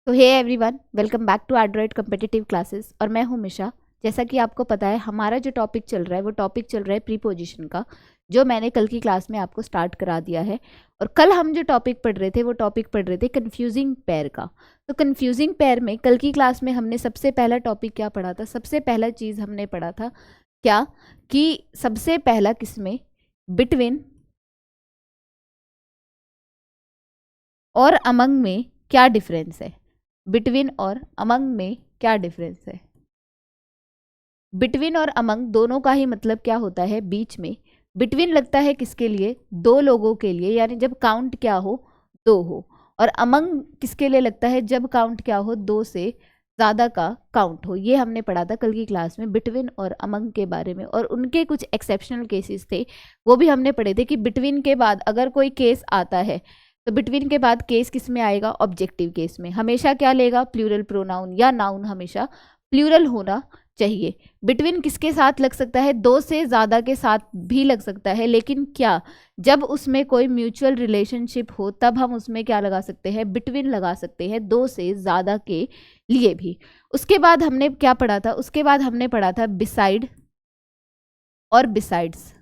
तो hey everyone, welcome back to Android competitive classes और मैं हूं मिशा। जैसा कि आपको पता है, हमारा जो टॉपिक चल रहा है वो टॉपिक चल रहा है प्रीपोजिशन का, जो मैंने कल की क्लास में आपको स्टार्ट करा दिया है। और कल हम जो टॉपिक पढ़ रहे थे वो टॉपिक पढ़ रहे थे कन्फ्यूजिंग पेयर का। तो कन्फ्यूजिंग पेयर में कल की क्लास में हमने सबसे पहला टॉपिक क्या पढ़ा था? सबसे पहला चीज़ हमने पढ़ा था क्या कि सबसे पहला किसमें बिटवीन और अमंग में क्या डिफरेंस है। बिटवीन और अमंग में क्या डिफरेंस है। बिटवीन और अमंग दोनों का ही मतलब क्या होता है? बीच में। बिटवीन लगता है किसके लिए? दो लोगों के लिए, यानी जब काउंट क्या हो? दो हो। और अमंग किसके लिए लगता है? जब काउंट क्या हो? दो से ज़्यादा का काउंट हो। ये हमने पढ़ा था कल की क्लास में बिटवीन और अमंग के बारे में, और उनके कुछ एक्सेप्शनल केसेस थे वो भी हमने पढ़े थे कि बिटवीन के बाद अगर कोई केस आता है तो बिटवीन के बाद केस किस में आएगा? ऑब्जेक्टिव केस में। हमेशा क्या लेगा? प्लूरल प्रोनाउन, या नाउन हमेशा प्लूरल होना चाहिए। बिटवीन किसके साथ लग सकता है? दो से ज़्यादा के साथ भी लग सकता है, लेकिन क्या जब उसमें कोई म्यूचुअल रिलेशनशिप हो तब हम उसमें क्या लगा सकते हैं? बिटवीन लगा सकते हैं, दो से ज़्यादा के लिए भी। उसके बाद हमने क्या पढ़ा था? उसके बाद हमने पढ़ा था बिसाइड और बिसाइड्स।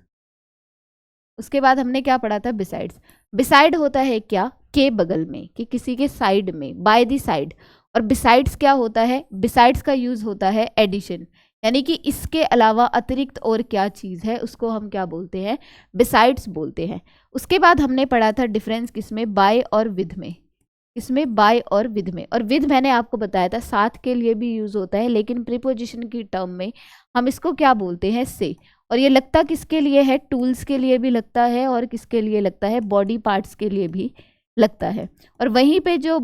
उसके बाद हमने क्या पढ़ा था? बिसाइड्स। बिसाइड होता है क्या? के बगल में, कि किसी के साइड में, बाय द साइड। और बिसाइड्स क्या होता है? बिसाइड्स का यूज होता है एडिशन, यानी कि इसके अलावा अतिरिक्त और क्या चीज़ है उसको हम क्या बोलते हैं? बिसाइड्स बोलते हैं। उसके बाद हमने पढ़ा था डिफरेंस किसमें? बाय और विद में। इसमें बाय और विद में। और विद मैंने आपको बताया था साथ के लिए भी यूज होता है, लेकिन प्रीपोजिशन की टर्म में हम इसको क्या बोलते हैं? से। और ये लगता किसके लिए है? टूल्स के लिए भी लगता है, और किसके लिए लगता है? बॉडी पार्ट्स के लिए भी लगता है। और वहीं पे जो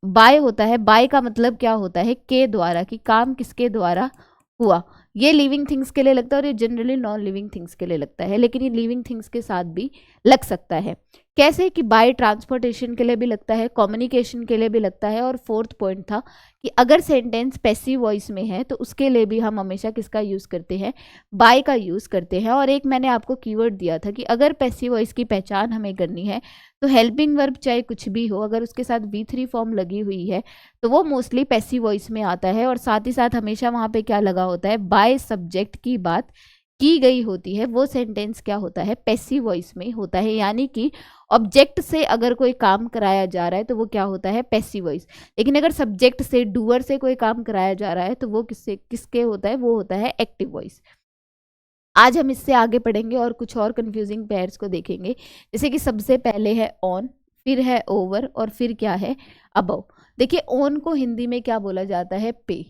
बाय होता है, बाय का मतलब क्या होता है? के द्वारा, कि काम किसके द्वारा हुआ। ये लिविंग थिंग्स के लिए लगता है और ये जनरली नॉन लिविंग थिंग्स के लिए लगता है, लेकिन ये लिविंग थिंग्स के साथ भी लग सकता है। कैसे? कि बाय ट्रांसपोर्टेशन के लिए भी लगता है, कम्युनिकेशन के लिए भी लगता है। और फोर्थ पॉइंट था कि अगर सेंटेंस पैसिव वॉइस में है तो उसके लिए भी हम हमेशा किसका यूज़ करते हैं? बाय का यूज़ करते हैं। और एक मैंने आपको कीवर्ड दिया था कि अगर पैसिव वॉइस की पहचान हमें करनी है तो हेल्पिंग वर्ब चाहे कुछ भी हो, अगर उसके साथ V3 फॉर्म लगी हुई है तो वो मोस्टली पैसिव वॉइस में आता है। और साथ ही साथ हमेशा वहाँ पे क्या लगा होता है? बाय सब्जेक्ट की बात की गई होती है, वो सेंटेंस क्या होता है? पैसिव वॉइस में होता है। यानी कि ऑब्जेक्ट से अगर कोई काम कराया जा रहा है तो वो क्या होता है? Passive voice. लेकिन अगर सब्जेक्ट से, डूअर से कोई काम कराया जा रहा है तो वो किसके होता है? वो होता है एक्टिव वॉइस। आज हम इससे आगे पढ़ेंगे और कुछ और कंफ्यूजिंग पेयर्स को देखेंगे। जैसे कि सबसे पहले है ऑन, फिर है ओवर, और फिर क्या है? अबव। देखिए, ऑन को हिंदी में क्या बोला जाता है? पे।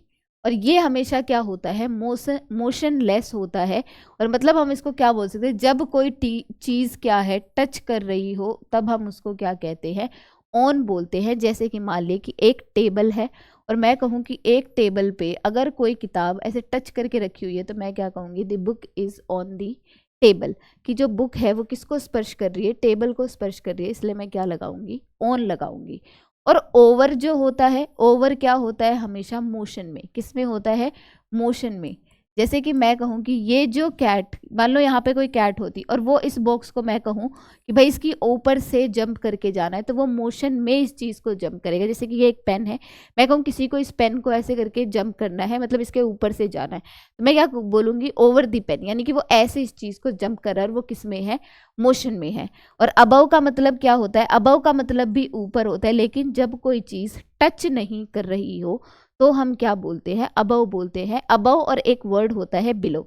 और ये हमेशा क्या होता है? मोशनलेस होता है। और मतलब हम इसको क्या बोल सकते हैं? जब कोई चीज़ क्या है? टच कर रही हो तब हम उसको क्या कहते हैं? ऑन बोलते हैं। जैसे कि मान लीजिए कि एक टेबल है और मैं कहूँ कि एक टेबल पे अगर कोई किताब ऐसे टच करके रखी हुई है तो मैं क्या कहूँगी? The book is on the table. कि जो बुक है वो किसको स्पर्श कर रही है? टेबल को स्पर्श कर रही है, इसलिए मैं क्या लगाऊंगी? ऑन लगाऊंगी। और ओवर जो होता है, ओवर क्या होता है? हमेशा मोशन में। किस में होता है? मोशन में। जैसे कि मैं कहूँ कि ये जो कैट, मान लो यहाँ पे कोई कैट होती और वो इस बॉक्स को मैं कहूँ कि भाई इसकी ऊपर से जंप करके जाना है, तो वो मोशन में इस चीज़ को जंप करेगा। जैसे कि ये एक पेन है, मैं कहूँ किसी को इस पेन को ऐसे करके जंप करना है, मतलब इसके ऊपर से जाना है, तो मैं क्या बोलूँगी? Over the pen. यानी कि वो ऐसे इस चीज़ को जंप कर रहा है और वो किस में है? मोशन में है। और अबव का मतलब क्या होता है? अबव का मतलब भी ऊपर होता है, लेकिन जब कोई चीज़ टच नहीं कर रही हो तो हम क्या बोलते हैं? अबव बोलते हैं। अबव और एक वर्ड होता है बिलो।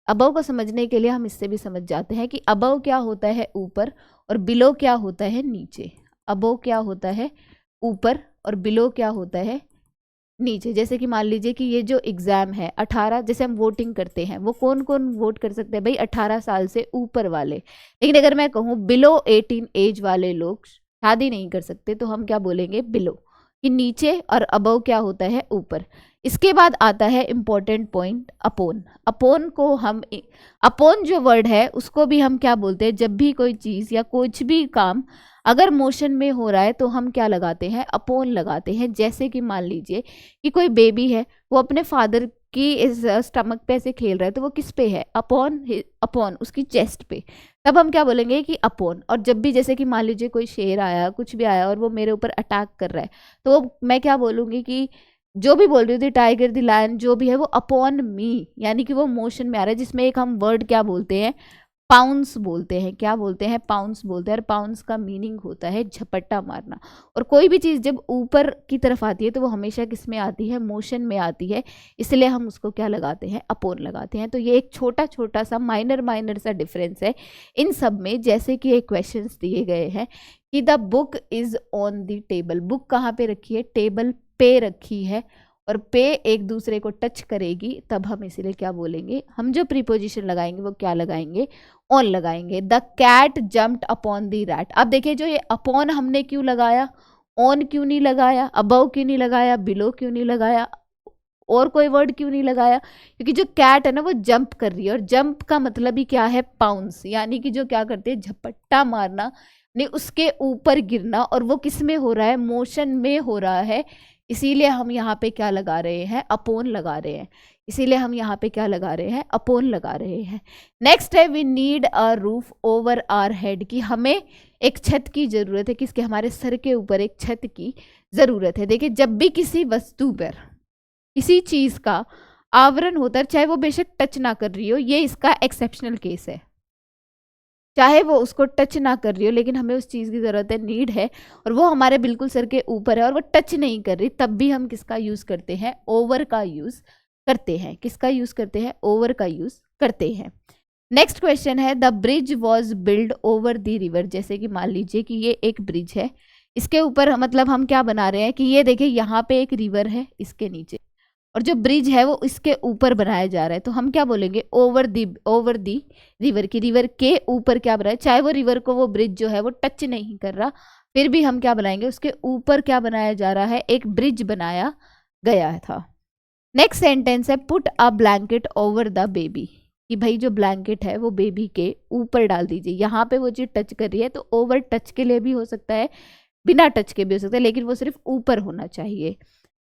अबव को समझने के लिए हम इससे भी समझ जाते हैं कि अबव क्या होता है? ऊपर, और बिलो क्या होता है? नीचे। अबव क्या होता है? ऊपर, और बिलो क्या होता है? नीचे। जैसे कि मान लीजिए कि ये जो एग्ज़ाम है 18, जैसे हम वोटिंग करते हैं, वो कौन कौन वोट कर सकते हैं? भाई 18 साल से ऊपर वाले। लेकिन अगर मैं कहूँ बिलो 18 एज वाले लोग शादी नहीं कर सकते, तो हम क्या बोलेंगे? बिलो, कि नीचे। और अबव क्या होता है? ऊपर। इसके बाद आता है इंपॉर्टेंट पॉइंट, अपोन। अपोन को हम, अपोन जो वर्ड है उसको भी हम क्या बोलते हैं? जब भी कोई चीज़ या कुछ भी काम अगर मोशन में हो रहा है तो हम क्या लगाते हैं? अपोन लगाते हैं। जैसे कि मान लीजिए कि कोई बेबी है, वो अपने फादर उसकी इस स्टमक पे ऐसे खेल रहा है तो वो किस पे है, अपॉन उसकी चेस्ट पे, तब हम क्या बोलेंगे कि अपॉन। और जब भी जैसे कि मान लीजिए कोई शेर आया, कुछ भी आया और वो मेरे ऊपर अटैक कर रहा है, तो मैं क्या बोलूँगी कि जो भी बोल रही थी, टाइगर द लायन जो भी है वो अपॉन मी, यानी कि वो मोशन में आ रहा है, जिसमें एक हम वर्ड क्या बोलते हैं, पाउंस बोलते हैं। क्या बोलते हैं, पाउंस बोलते हैं। और पाउंस का मीनिंग होता है झपट्टा मारना। और कोई भी चीज़ जब ऊपर की तरफ आती है तो वो हमेशा किस में आती है, मोशन में आती है, इसलिए हम उसको क्या लगाते हैं, अपोन लगाते हैं। तो ये एक छोटा छोटा सा माइनर सा डिफरेंस है इन सब में। जैसे कि एक क्वेश्चन दिए गए हैं कि the book is on the table, book कहाँ पे रखी है, टेबल पे रखी है, और पे एक दूसरे को टच करेगी, तब हम इसीलिए क्या बोलेंगे, हम जो प्रीपोजिशन लगाएंगे वो क्या लगाएंगे, ऑन लगाएंगे। The cat jumped upon the rat. अब देखिए जो ये अपॉन हमने क्यों लगाया, ऑन क्यों नहीं लगाया, अबव क्यों नहीं लगाया, बिलो क्यों नहीं लगाया, और कोई वर्ड क्यों नहीं लगाया, क्योंकि जो कैट है ना वो जंप कर रही है, और जंप का मतलब ही क्या है, पाउंस, यानी कि जो क्या करते हैं, झपट्टा मारना, नहीं उसके ऊपर गिरना, और वो किस में हो रहा है, मोशन में हो रहा है। इसीलिए हम यहाँ पे क्या लगा रहे हैं, अपोन लगा रहे हैं। इसीलिए हम यहाँ पे क्या लगा रहे हैं, अपोन लगा रहे हैं। नेक्स्ट है we need a roof over our head, कि हमें एक छत की जरूरत है, किसके, हमारे सर के ऊपर एक छत की जरूरत है। देखिए जब भी किसी वस्तु पर किसी चीज का आवरण होता है, चाहे वो बेशक टच ना कर रही हो, ये इसका एक्सेप्शनल केस है, चाहे वो उसको टच ना कर रही हो, लेकिन हमें उस चीज़ की ज़रूरत है, नीड है, और वो हमारे बिल्कुल सर के ऊपर है और वो टच नहीं कर रही, तब भी हम किसका यूज़ करते हैं, ओवर का यूज़ करते हैं। किसका यूज़ करते हैं, ओवर का यूज़ करते हैं। नेक्स्ट क्वेश्चन है the bridge was build over the river. जैसे कि मान लीजिए कि ये एक ब्रिज है, इसके ऊपर मतलब हम क्या बना रहे हैं कि ये देखिए यहाँ पे एक रिवर है इसके नीचे, और जो ब्रिज है वो इसके ऊपर बनाया जा रहा है, तो हम क्या बोलेंगे, ओवर दी रिवर, की रिवर के ऊपर क्या बनाया, चाहे वो रिवर को वो ब्रिज जो है वो टच नहीं कर रहा, फिर भी हम क्या बनाएंगे, उसके ऊपर क्या बनाया जा रहा है, एक ब्रिज बनाया गया था। नेक्स्ट सेंटेंस है put a blanket over the baby, कि भाई जो ब्लैंकेट है वो बेबी के ऊपर डाल दीजिए। यहाँ पे वो चीज टच कर रही है, तो ओवर टच के लिए भी हो सकता है, बिना टच के भी हो सकता है, लेकिन वो सिर्फ ऊपर होना चाहिए।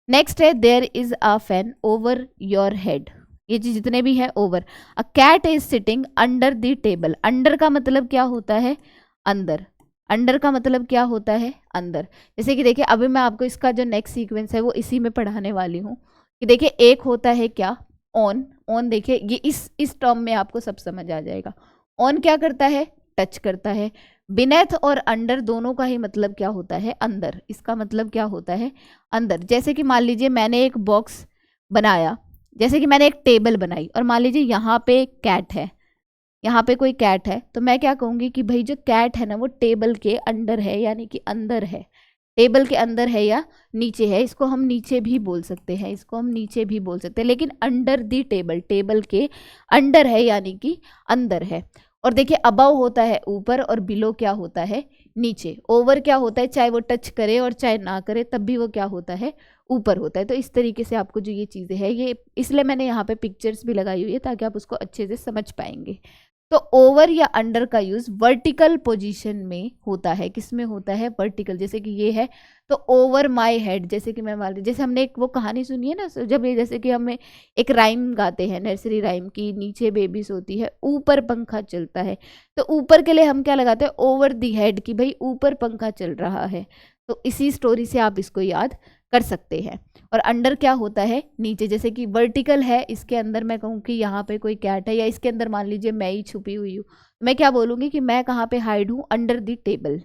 नेक्स्ट है there is a fan over your head, ये चीज जितने भी है over. A cat is sitting under the table, under का मतलब क्या होता है, अंदर, अंडर का मतलब क्या होता है, अंदर। जैसे कि देखिए अभी मैं आपको इसका जो नेक्स्ट सीक्वेंस है वो इसी में पढ़ाने वाली हूँ, कि देखिए एक होता है क्या, ऑन, ऑन देखिए ये इस टर्म में आपको सब समझ आ जाएगा। ऑन क्या करता है, टच करता है। बिनेथ और अंडर दोनों का ही मतलब क्या होता है, अंदर, इसका मतलब क्या होता है, अंदर। जैसे कि मान लीजिए मैंने एक बॉक्स बनाया, जैसे कि मैंने एक टेबल बनाई, और मान लीजिए यहाँ पे एक कैट है, यहाँ पे कोई कैट है, तो मैं क्या कहूँगी कि भाई जो कैट है ना वो टेबल के अंडर है, यानी कि अंदर है, टेबल के अंदर है या नीचे है। इसको हम नीचे भी बोल सकते हैं, इसको हम नीचे भी बोल सकते हैं, लेकिन अंडर दी टेबल, टेबल के अंडर है यानी कि अंदर है। और देखिए अबव होता है ऊपर, और बिलो क्या होता है, नीचे। ओवर क्या होता है, चाहे वो टच करे और चाहे ना करे तब भी वो क्या होता है, ऊपर होता है। तो इस तरीके से आपको जो ये चीज़ें हैं, ये इसलिए मैंने यहाँ पे पिक्चर्स भी लगाई हुई है ताकि आप उसको अच्छे से समझ पाएंगे। तो ओवर या अंडर का यूज वर्टिकल पोजीशन में होता है, किस में होता है, वर्टिकल। जैसे कि ये है तो ओवर माय हेड, जैसे कि मैं मान ली, जैसे हमने एक वो कहानी सुनी है ना, जब ये जैसे कि हमें एक राइम गाते हैं, नर्सरी राइम की, नीचे बेबी सोती है ऊपर पंखा चलता है, तो ऊपर के लिए हम क्या लगाते हैं, ओवर दी हेड, कि भाई ऊपर पंखा चल रहा है। तो इसी स्टोरी से आप इसको याद कर सकते हैं। और अंडर क्या होता है, नीचे। जैसे कि वर्टिकल है, इसके अंदर मैं कहूँ कि यहाँ पे कोई कैट है, या इसके अंदर मान लीजिए मैं ही छुपी हुई हूँ, मैं क्या बोलूँगी कि मैं कहाँ पे हाइड हूँ, अंडर द टेबल।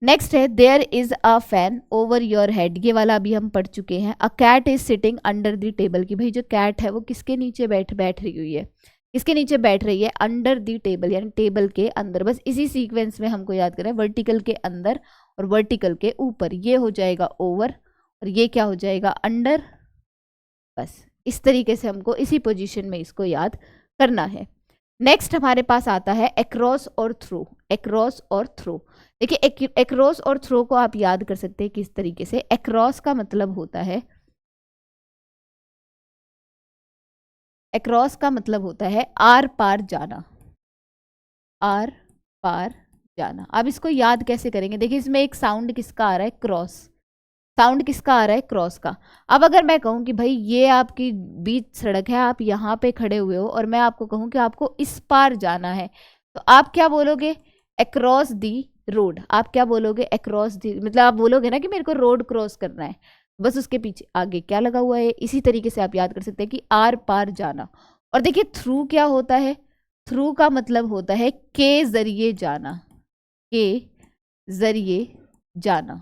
नेक्स्ट है there is a fan over your head, ये वाला अभी हम पढ़ चुके हैं। A cat is sitting under the table, कि भाई जो कैट है वो किसके नीचे बैठ रही हुई है, किसके नीचे बैठ रही है, अंडर द टेबल, यानी टेबल के अंदर। बस इसी सीक्वेंस में हमको याद करें, वर्टिकल के अंदर और वर्टिकल के ऊपर, ये हो जाएगा ओवर और ये क्या हो जाएगा, अंडर। बस इस तरीके से हमको इसी पोजीशन में इसको याद करना है। नेक्स्ट हमारे पास आता है अक्रॉस और थ्रू, अक्रॉस और थ्रू। देखिए अक्रॉस और थ्रू को आप याद कर सकते हैं किस तरीके से। अक्रॉस का मतलब होता है, अक्रॉस का मतलब होता है आर पार जाना, आर पार जाना। अब इसको याद कैसे करेंगे, देखिए इसमें एक साउंड किसका आ रहा है, क्रॉस, साउंड किसका आ रहा है, क्रॉस का। अब अगर मैं कहूँ कि भाई ये आपकी बीच सड़क है, आप यहाँ पे खड़े हुए हो और मैं आपको कहूँ कि आपको इस पार जाना है, तो आप क्या बोलोगे, अक्रॉस दी रोड। आप क्या बोलोगे, अक्रॉस दी, मतलब आप बोलोगे ना कि मेरे को रोड क्रॉस करना है, बस उसके पीछे आगे क्या लगा हुआ है। इसी तरीके से आप याद कर सकते हैं कि आर पार जाना। और देखिए थ्रू क्या होता है, थ्रू का मतलब होता है के जरिए जाना, के जरिए जाना।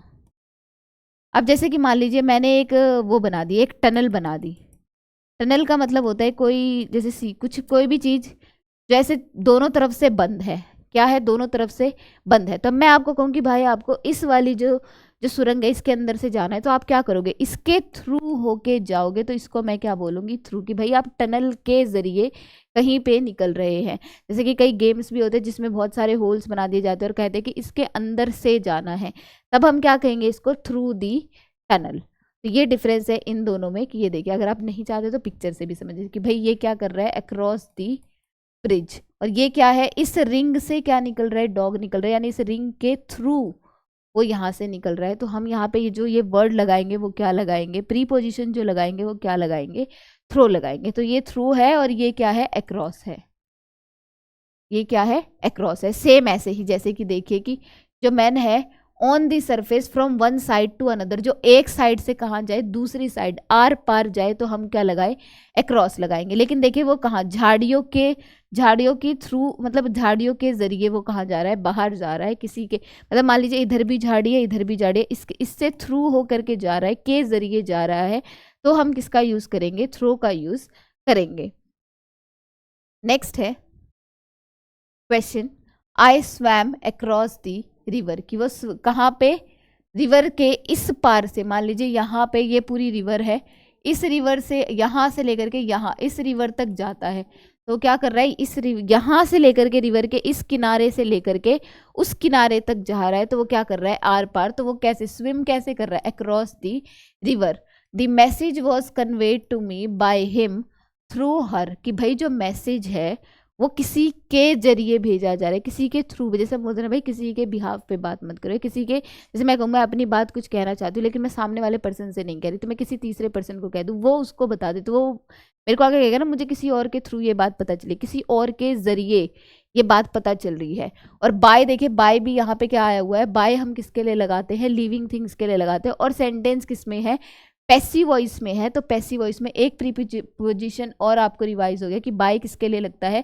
अब जैसे कि मान लीजिए मैंने एक वो बना दी, एक टनल बना दी। टनल का मतलब होता है कोई जैसे कुछ कोई भी चीज जैसे दोनों तरफ से बंद है, क्या है, दोनों तरफ से बंद है। तब मैं आपको कहूँ कि भाई आपको इस वाली जो जो सुरंग है इसके अंदर से जाना है, तो आप क्या करोगे, इसके थ्रू होके जाओगे। तो इसको मैं क्या बोलूंगी, थ्रू, कि भाई आप टनल के जरिए कहीं पे निकल रहे हैं। जैसे कि कई गेम्स भी होते हैं जिसमें बहुत सारे होल्स बना दिए जाते हैं और कहते हैं कि इसके अंदर से जाना है, तब हम क्या कहेंगे, इसको थ्रू दी टनल। तो ये डिफरेंस है इन दोनों में कि ये देखिए, अगर आप नहीं चाहते तो पिक्चर से भी समझिए कि भाई ये क्या कर रहा है, अक्रॉस दी ब्रिज। और ये क्या है, इस रिंग से क्या निकल रहा है, डॉग निकल रहा है, यानी इस रिंग के थ्रू वो यहाँ से निकल रहा है। तो हम यहाँ पे ये वर्ड लगाएंगे वो क्या लगाएंगे, प्रीपोजिशन जो लगाएंगे वो क्या लगाएंगे, थ्रो लगाएंगे। तो ये थ्रू है और ये क्या है, अक्रॉस है। ये क्या है, अक्रॉस है। सेम ऐसे ही जैसे कि देखिए कि जो मैन है, on the surface from one side to another, जो एक साइड से कहाँ जाए, दूसरी साइड, आर पार जाए, तो हम क्या लगाए, अक्रॉस लगाएंगे। लेकिन देखिए वो कहाँ, झाड़ियों की थ्रू, मतलब झाड़ियों के जरिए वो कहाँ जा रहा है, बाहर जा रहा है किसी के, मतलब मान लीजिए इधर भी झाड़ी है इधर भी झाड़ी है, इससे थ्रू होकर के जा रहा है, के जरिए जा रहा है, तो हम किसका यूज करेंगे, थ्रो का यूज करेंगे। नेक्स्ट है question, I swum across the river, कि वो कहाँ पे, रिवर के इस पार से, मान लीजिए यहाँ पे ये पूरी रिवर है, इस रिवर से यहाँ से लेकर के यहाँ इस रिवर तक जाता है। तो क्या कर रहा है, इस यहाँ से लेकर के रिवर के इस किनारे से लेकर के उस किनारे तक जा रहा है, तो वो क्या कर रहा है, आर पार। तो वो कैसे, स्विम कैसे कर रहा है, across the river. The message was conveyed to me by him through her, कि भाई जो मैसेज है वो किसी के जरिए भेजा जा रहा है, किसी के थ्रू। जैसे हम बोलते हैं भाई किसी के बिहाफ पे बात मत करो, किसी के, जैसे मैं कहूँ मैं अपनी बात कुछ कहना चाहती हूँ लेकिन मैं सामने वाले पर्सन से नहीं कह रही, तो मैं किसी तीसरे पर्सन को कह दूँ, वो उसको बता दे, तो वो मेरे को आगे कहेगा ना, मुझे किसी और के थ्रू ये बात पता चली, किसी और के जरिए ये बात पता चल रही है। और बाय, देखिए बाय भी यहाँ पे क्या आया हुआ है, बाय हम किसके लिए लगाते हैं, लिविंग थिंग्स के लिए लगाते हैं। और सेंटेंस किस में है, पैसिव वॉइस में है। तो पैसिव वॉइस में एक प्रीपोजिशन और आपको रिवाइज हो गया कि बाय किसके लिए लगता है,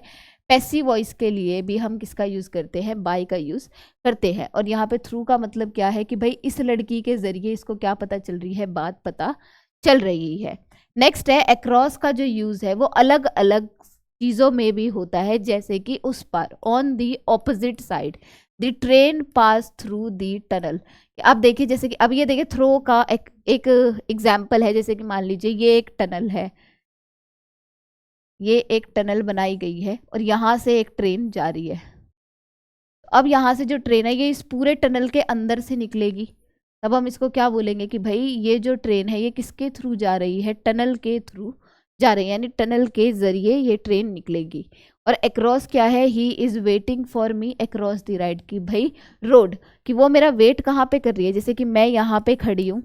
पैसिव वॉइस के लिए भी हम किसका यूज करते हैं, बाय का यूज करते हैं। और यहाँ पे थ्रू का मतलब क्या है कि भाई इस लड़की के जरिए इसको क्या पता चल रही है, बात पता चल रही है। नेक्स्ट है अक्रॉस का जो यूज है वो अलग अलग चीजों में भी होता है, जैसे कि उस पार, on the opposite side, the train pass through the tunnel. अब देखिए जैसे कि अब ये देखिए थ्रो का एक एग्जाम्पल है, जैसे कि मान लीजिए ये एक टनल है, ये एक टनल बनाई गई है और यहाँ से एक ट्रेन जा रही है। अब यहाँ से जो ट्रेन है ये इस पूरे टनल के अंदर से निकलेगी, तब हम इसको क्या बोलेंगे कि भाई ये जो ट्रेन है ये किसके थ्रू जा रही है, टनल के थ्रू जा रही है, यानी टनल के जरिए ये ट्रेन निकलेगी। और अक्रॉस क्या है, he is waiting for me across the ride, कि भाई रोड, कि वो मेरा वेट कहाँ पे कर रही है, जैसे कि मैं यहाँ पे खड़ी हूँ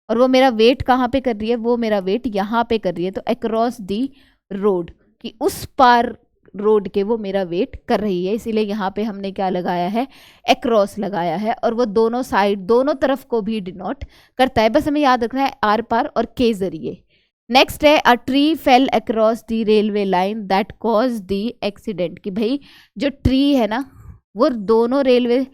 और वो मेरा वेट कहाँ पे कर रही है, वो मेरा वेट यहाँ पे कर रही है। तो अक्रॉस दी रोड, कि उस पार रोड के वो मेरा वेट कर रही है, इसीलिए यहाँ पे हमने क्या लगाया है, अक्रॉस लगाया है। और वो दोनों साइड, दोनों तरफ को भी डिनोट करता है, बस हमें याद रखना है आर पार और के जरिए। नेक्स्ट है a tree fail across the railway line that cause the accident, कि भाई जो ट्री है ना वो दोनों रेलवे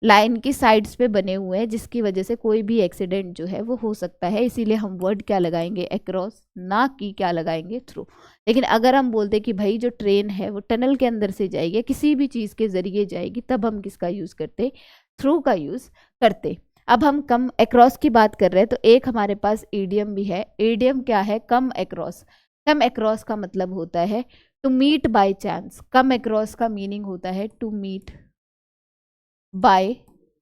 लाइन की साइड्स पे बने हुए हैं, जिसकी वजह से कोई भी एक्सीडेंट जो है वो हो सकता है, इसीलिए हम वर्ड क्या लगाएंगे, अक्रॉस, ना कि क्या लगाएंगे, थ्रू। लेकिन अगर हम बोलते कि भाई जो ट्रेन है वो टनल के अंदर से जाएगी, किसी भी चीज़ के जरिए जाएगी, तब हम किसका यूज़ करते, थ्रू का यूज़ करते। अब हम कम अक्रॉस की बात कर रहे हैं, तो एक हमारे पास ईडियम भी है। ईडियम क्या है, कम अक्रॉस। कम अक्रॉस का मतलब होता है to meet by chance. Come across का मीनिंग होता है टू मीट बाय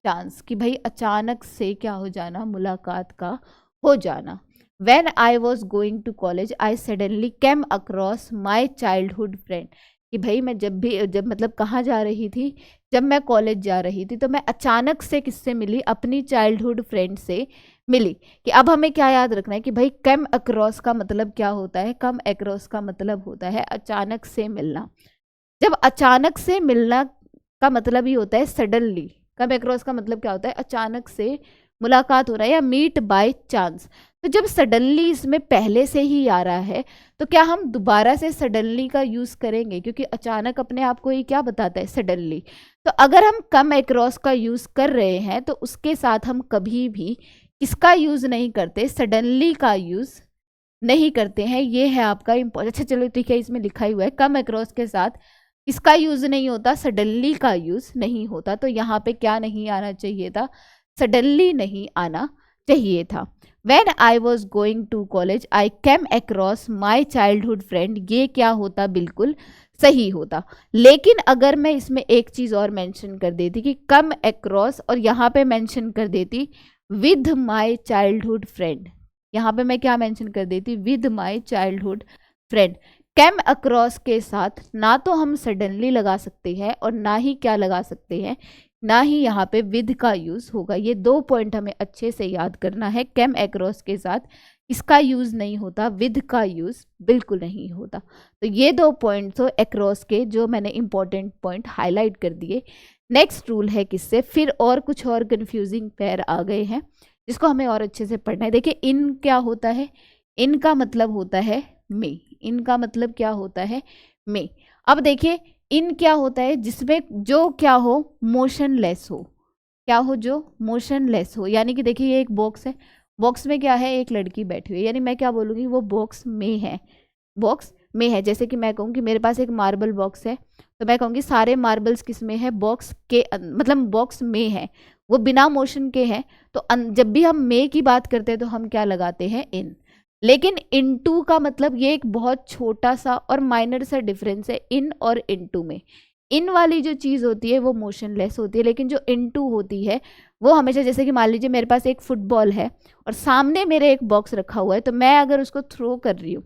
चांस, कि भाई अचानक से क्या हो जाना, मुलाकात का हो जाना। When I was going to college, I suddenly came across my childhood friend, कि भाई मैं जब मतलब कहाँ जा रही थी, जब मैं कॉलेज जा रही थी तो मैं अचानक से किससे मिली, अपनी चाइल्डहुड फ्रेंड से मिली। कि अब हमें क्या याद रखना है कि भाई कम अक्रॉस का मतलब क्या होता है, कम अक्रॉस का मतलब होता है अचानक से मिलना। जब अचानक से मिलना का मतलब ही होता है सडनली। कम अक्रॉस का मतलब क्या होता है, अचानक से मुलाकात हो रहा है या मीट बाय चांस। तो जब सडनली इसमें पहले से ही आ रहा है तो क्या हम दोबारा से सडनली का यूज करेंगे, क्योंकि अचानक अपने आप को ये क्या बताता है, सडनली। तो अगर हम कम अक्रॉस का यूज कर रहे हैं तो उसके साथ हम कभी भी किसका यूज नहीं करते, सडनली का यूज नहीं करते हैं। ये है आपका इम्पोर्टेंट। अच्छा चलो ठीक है, इसमें लिखा ही हुआ है कम अक्रॉस के साथ इसका यूज नहीं होता, सडनली का यूज नहीं होता। तो यहाँ पे क्या नहीं आना चाहिए था, सडनली नहीं आना चाहिए था। When I was going to college, I came across my childhood friend, ये क्या होता, बिल्कुल सही होता। लेकिन अगर मैं इसमें एक चीज और मेंशन कर देती कि कम across, और यहाँ पे मेंशन कर देती with my childhood friend, यहाँ पे मैं क्या मेंशन कर देती, with my childhood friend। Came across के साथ ना तो हम सडनली लगा सकते हैं और ना ही क्या लगा सकते हैं, ना ही यहाँ पे विद का यूज होगा। ये दो पॉइंट हमें अच्छे से याद करना है। कैम अक्रॉस के साथ इसका यूज नहीं होता, विद का यूज बिल्कुल नहीं होता। तो ये दो पॉइंट तो अक्रॉस के जो मैंने इंपॉर्टेंट पॉइंट हाईलाइट कर दिए। नेक्स्ट रूल है किससे, फिर और कुछ और कंफ्यूजिंग पेयर आ गए हैं जिसको हमें और अच्छे से पढ़ना है। देखिए इन क्या होता है, इन का मतलब होता है में, इनका मतलब क्या होता है, में। अब देखिए इन क्या होता है, जिसमें जो क्या हो, मोशनलेस हो, क्या हो, जो मोशनलेस हो। यानी कि देखिए ये एक बॉक्स है, बॉक्स में क्या है, एक लड़की बैठी हुई है, यानी मैं क्या बोलूँगी, वो बॉक्स में है, बॉक्स में है। जैसे कि मैं कहूँ कि मेरे पास एक मार्बल बॉक्स है तो मैं कहूँगी सारे मार्बल्स किस में है, बॉक्स के मतलब बॉक्स में है, वो बिना मोशन के हैं। तो जब भी हम में की बात करते हैं तो हम क्या लगाते हैं, इन। लेकिन इनटू का मतलब ये एक बहुत छोटा सा और माइनर सा डिफरेंस है इन और इनटू में। इन वाली जो चीज़ होती है वो मोशनलेस होती है, लेकिन जो इनटू होती है वो हमेशा, जैसे कि मान लीजिए मेरे पास एक फुटबॉल है और सामने मेरे एक बॉक्स रखा हुआ है, तो मैं अगर उसको थ्रो कर रही हूँ,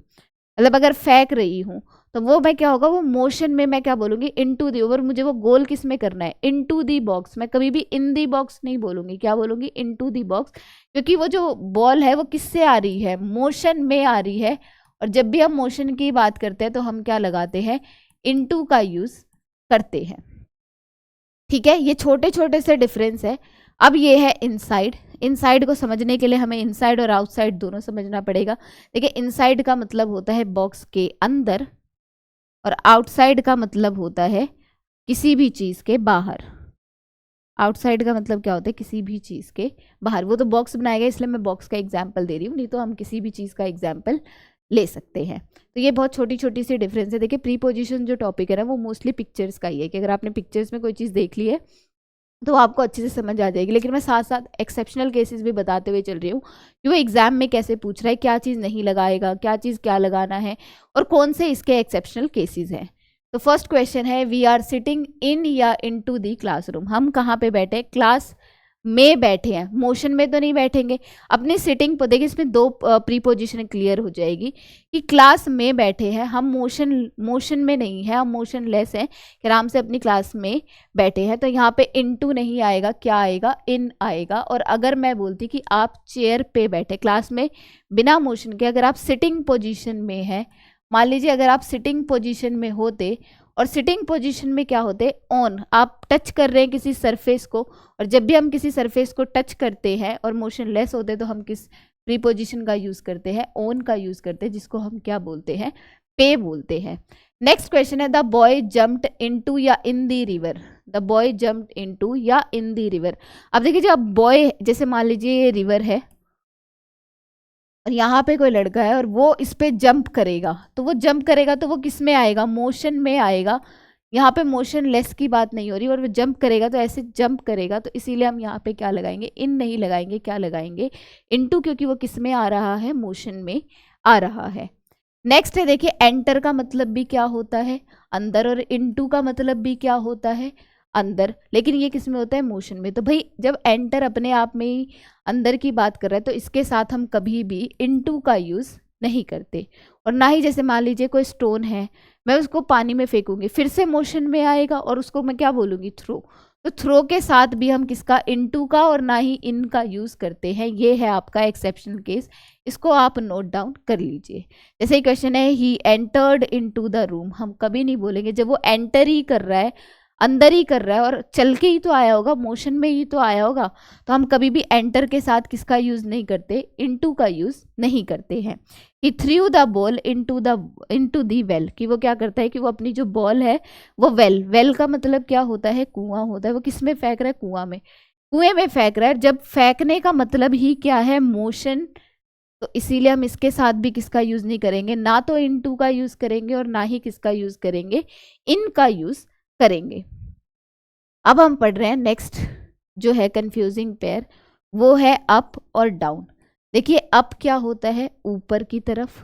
मतलब अगर फेंक रही हूँ, तो वो मैं क्या होगा, वो मोशन में मैं क्या बोलूँगी, इनटू दी। और मुझे वो गोल किस में करना है, इनटू दी बॉक्स। मैं कभी भी इन दी बॉक्स नहीं बोलूँगी, क्या बोलूँगी, इनटू दी बॉक्स। क्योंकि वो जो बॉल है वो किससे आ रही है, मोशन में आ रही है। और जब भी हम मोशन की बात करते हैं तो हम क्या लगाते हैं, इनटू का यूज करते हैं। ठीक है, ये छोटे छोटे से डिफरेंस है। अब ये है इनसाइड। इनसाइड को समझने के लिए हमें इनसाइड और आउटसाइड दोनों समझना पड़ेगा। देखिए इनसाइड का मतलब होता है बॉक्स के अंदर और आउटसाइड का मतलब होता है किसी भी चीज़ के बाहर। आउटसाइड का मतलब क्या होता है, किसी भी चीज़ के बाहर। वो तो बॉक्स बनाएगा इसलिए मैं बॉक्स का एग्जाम्पल दे रही हूँ, नहीं तो हम किसी भी चीज़ का एग्जाम्पल ले सकते हैं। तो ये बहुत छोटी छोटी सी डिफरेंस है। देखिए प्रीपोजिशन जो टॉपिक है ना वो मोस्टली पिक्चर्स का ही है, कि अगर आपने पिक्चर्स में कोई चीज़ देख ली है तो आपको अच्छे से समझ आ जाएगी। लेकिन मैं साथ साथ एक्सेप्शनल केसेस भी बताते हुए चल रही हूँ कि वो एग्जाम में कैसे पूछ रहा है, क्या चीज़ नहीं लगाएगा, क्या चीज़ क्या लगाना है, और कौन से इसके एक्सेप्शनल केसेस हैं। तो फर्स्ट क्वेश्चन है, वी आर सिटिंग इन या इन टू दी क्लासरूम। हम कहाँ पे बैठे, क्लास में बैठे हैं, मोशन में तो नहीं बैठेंगे। अपनी सिटिंग पर देखिए, इसमें दो प्रीपोजिशन क्लियर हो जाएगी कि क्लास में बैठे हैं, हम मोशन में नहीं है, हम मोशनलेस हैं, आराम से अपनी क्लास में बैठे हैं। तो यहाँ पे इनटू नहीं आएगा, क्या आएगा, इन आएगा। और अगर मैं बोलती कि आप चेयर पे बैठे, क्लास में बिना मोशन के, अगर आप सिटिंग पोजिशन में हैं, मान लीजिए अगर आप सिटिंग पोजिशन में होते, और सिटिंग पोजीशन में क्या होते हैं, ऑन, आप टच कर रहे हैं किसी सरफेस को। और जब भी हम किसी सरफेस को टच करते हैं और मोशनलेस होते हैं तो हम किस प्रीपोजिशन का यूज करते हैं, ऑन का यूज करते हैं, जिसको हम क्या बोलते हैं, पे बोलते हैं। नेक्स्ट क्वेश्चन है, द बॉय जम्प्ड इनटू या in the river. The boy jumped into या इन दी रिवर। अब देखिए जब बॉय, जैसे मान लीजिए ये रिवर है और यहाँ पे कोई लड़का है और वो इस पे जंप करेगा, तो वो जंप करेगा तो वो किस में आएगा, मोशन में आएगा। यहाँ पे मोशन लेस की बात नहीं हो रही, और वो जंप करेगा तो ऐसे जंप करेगा, तो इसीलिए हम यहाँ पे क्या लगाएंगे, इन नहीं लगाएंगे, क्या लगाएंगे, इनटू, क्योंकि वो किस में आ रहा है, मोशन में आ रहा है। नेक्स्ट है देखिए, एंटर का मतलब भी क्या होता है, अंदर, और इनटू का मतलब भी क्या होता है, अंदर। लेकिन ये किस में होता है, मोशन में। तो भाई जब एंटर अपने आप में ही अंदर की बात कर रहा है तो इसके साथ हम कभी भी इनटू का यूज नहीं करते। और ना ही जैसे मान लीजिए कोई स्टोन है, मैं उसको पानी में फेंकूंगी, फिर से मोशन में आएगा और उसको मैं क्या बोलूँगी, थ्रो। तो थ्रो के साथ भी हम किसका, इनटू का और ना ही इन का यूज़ करते हैं। ये है आपका एक्सेप्शनल केस, इसको आप नोट डाउन कर लीजिए। जैसे क्वेश्चन है he entered into the room, हम कभी नहीं बोलेंगे जब वो एंटर ही कर रहा है, अंदर ही कर रहा है और चल के ही तो आया होगा, मोशन में ही तो आया होगा, तो हम कभी भी एंटर के साथ किसका यूज़ नहीं करते, इनटू का यूज़ नहीं करते हैं। He threw the ball into the well, कि वो क्या करता है कि वो अपनी जो बॉल है वो वेल का मतलब क्या होता है, कुआं होता है। वो किस में फेंक रहा है, कुएं में फेंक रहा है। जब फेंकने का मतलब ही क्या है, मोशन, तो इसीलिए हम इसके साथ भी किसका यूज़ नहीं करेंगे, ना तो इनटू का यूज़ करेंगे और ना ही किसका यूज़ करेंगे, इन का यूज़ करेंगे। अब हम पढ़ रहे हैं नेक्स्ट जो है कंफ्यूजिंग पेयर, वो है अप और डाउन। देखिए अप क्या होता है, ऊपर की तरफ,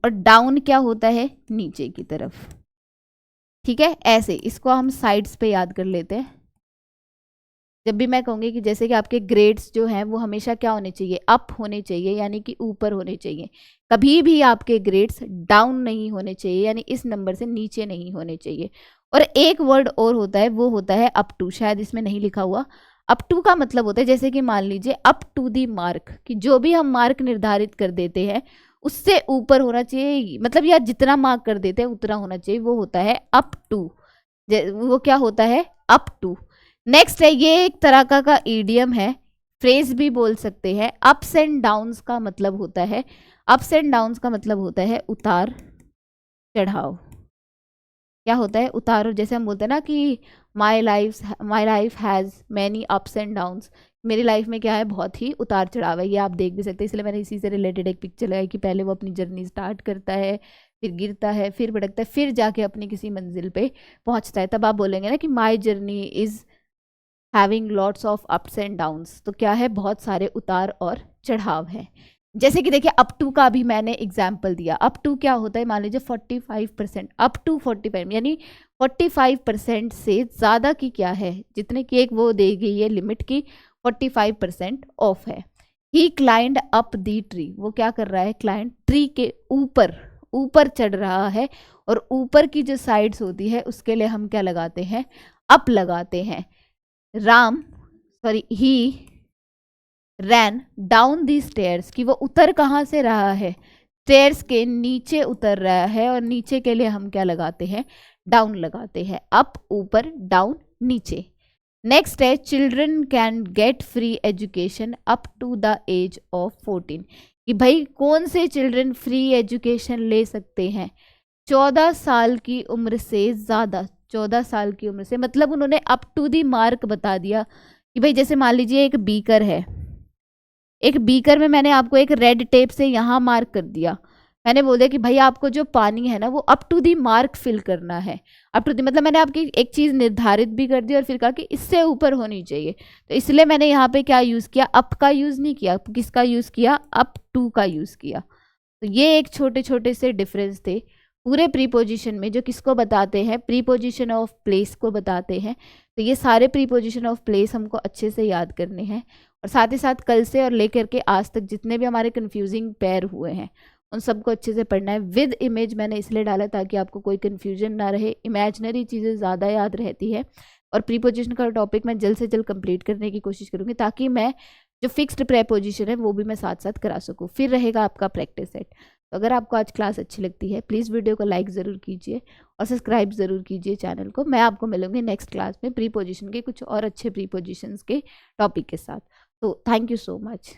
और डाउन क्या होता है, नीचे की तरफ। ठीक है, ऐसे इसको हम साइड्स पे याद कर लेते हैं। जब भी मैं कहूँगी कि जैसे कि आपके ग्रेड्स जो हैं वो हमेशा क्या होने चाहिए, अप होने चाहिए, यानी कि ऊपर होने चाहिए। कभी भी आपके ग्रेड्स डाउन नहीं होने चाहिए, यानी इस नंबर से नीचे नहीं होने चाहिए। और एक वर्ड और होता है, वो होता है अप टू, शायद इसमें नहीं लिखा हुआ। अप टू का मतलब होता है जैसे कि मान लीजिए अप टू दी मार्क, कि जो भी हम मार्क निर्धारित कर देते हैं उससे ऊपर होना चाहिए, मतलब यार जितना मार्क कर देते हैं उतना होना चाहिए, वो होता है अप टू। वो क्या होता है, अप टू। नेक्स्ट है, ये एक तरह का ईडियम है, फ्रेज भी बोल सकते हैं। अप्स एंड डाउन्स का मतलब होता है, अप्स एंड डाउन्स का मतलब होता है उतार चढ़ाव। क्या होता है, उतार, जैसे हम बोलते हैं ना कि my life has many ups and downs, मेरी लाइफ में क्या है, बहुत ही उतार चढ़ाव है। ये आप देख भी सकते हैं, इसलिए मैंने इसी से रिलेटेड एक पिक्चर लगाई कि पहले वो अपनी जर्नी स्टार्ट करता है, फिर गिरता है, फिर भटकता है, फिर जाके अपनी किसी मंजिल पे पहुंचता है। तब आप बोलेंगे ना कि my journey is having lots of ups and downs, तो क्या है, बहुत सारे उतार और चढ़ाव है। जैसे कि देखिए अप टू का भी मैंने एग्जाम्पल दिया। अप टू क्या होता है, मान लीजिए 45%, अप टू 45, यानी 45% से ज़्यादा की क्या है, जितने की एक वो दी गई है लिमिट की, 45% ऑफ है। ही क्लाइंड अप दी ट्री, वो क्या कर रहा है, क्लाइंड ट्री के ऊपर चढ़ रहा है, और ऊपर की जो साइड्स होती है उसके लिए हम क्या लगाते हैं, अप लगाते हैं। ही रैन डाउन दी स्टेयर्स, कि वो उतर कहाँ से रहा है, स्टेयर्स के नीचे उतर रहा है, और नीचे के लिए हम क्या लगाते हैं, डाउन लगाते हैं। अप ऊपर, डाउन नीचे। नेक्स्ट है, children can get free education up to the age of 14, कि भाई कौन से चिल्ड्रन फ्री एजुकेशन ले सकते हैं, 14 साल की उम्र से ज़्यादा, 14 साल की उम्र से, मतलब उन्होंने अप टू दी मार्क बता दिया कि भाई जैसे मान लीजिए एक बीकर है, एक बीकर में मैंने आपको एक रेड टेप से यहाँ मार्क कर दिया, मैंने बोल दिया कि भाई आपको जो पानी है ना वो up to the mark fill करना है। अप टू दी मतलब मैंने आपकी एक चीज़ निर्धारित भी कर दी और फिर कहा कि इससे ऊपर होनी चाहिए, तो इसलिए मैंने यहाँ पे क्या यूज़ किया, अप का यूज़ नहीं किया, किसका यूज़ किया, अप टू का यूज़ किया। तो ये एक छोटे छोटे से डिफरेंस थे पूरे प्रीपोजिशन में, जो किसको बताते हैं, प्रीपोजिशन ऑफ प्लेस को बताते हैं। तो ये सारे प्रीपोजिशन ऑफ प्लेस हमको अच्छे से याद करने हैं, और साथ ही साथ कल से और लेकर के आज तक जितने भी हमारे कंफ्यूजिंग पेयर हुए हैं उन सबको अच्छे से पढ़ना है। विद इमेज मैंने इसलिए डाला ताकि आपको कोई कन्फ्यूजन ना रहे, इमेजिनरी चीज़ें ज़्यादा याद रहती है। और प्रीपोजिशन का टॉपिक मैं जल्द से जल्द कंप्लीट करने की कोशिश करूँगी, ताकि मैं जो फिक्स्ड प्रीपोजिशन है वो भी मैं साथ साथ करा सकूँ। फिर रहेगा आपका प्रैक्टिस सेट। तो अगर आपको आज क्लास अच्छी लगती है प्लीज़ वीडियो को लाइक ज़रूर कीजिए और सब्सक्राइब ज़रूर कीजिए चैनल को। मैं आपको मिलूंगी नेक्स्ट क्लास में प्रीपोजिशन के कुछ और अच्छे प्रीपोजिशंस के टॉपिक के साथ। तो थैंक यू सो मच।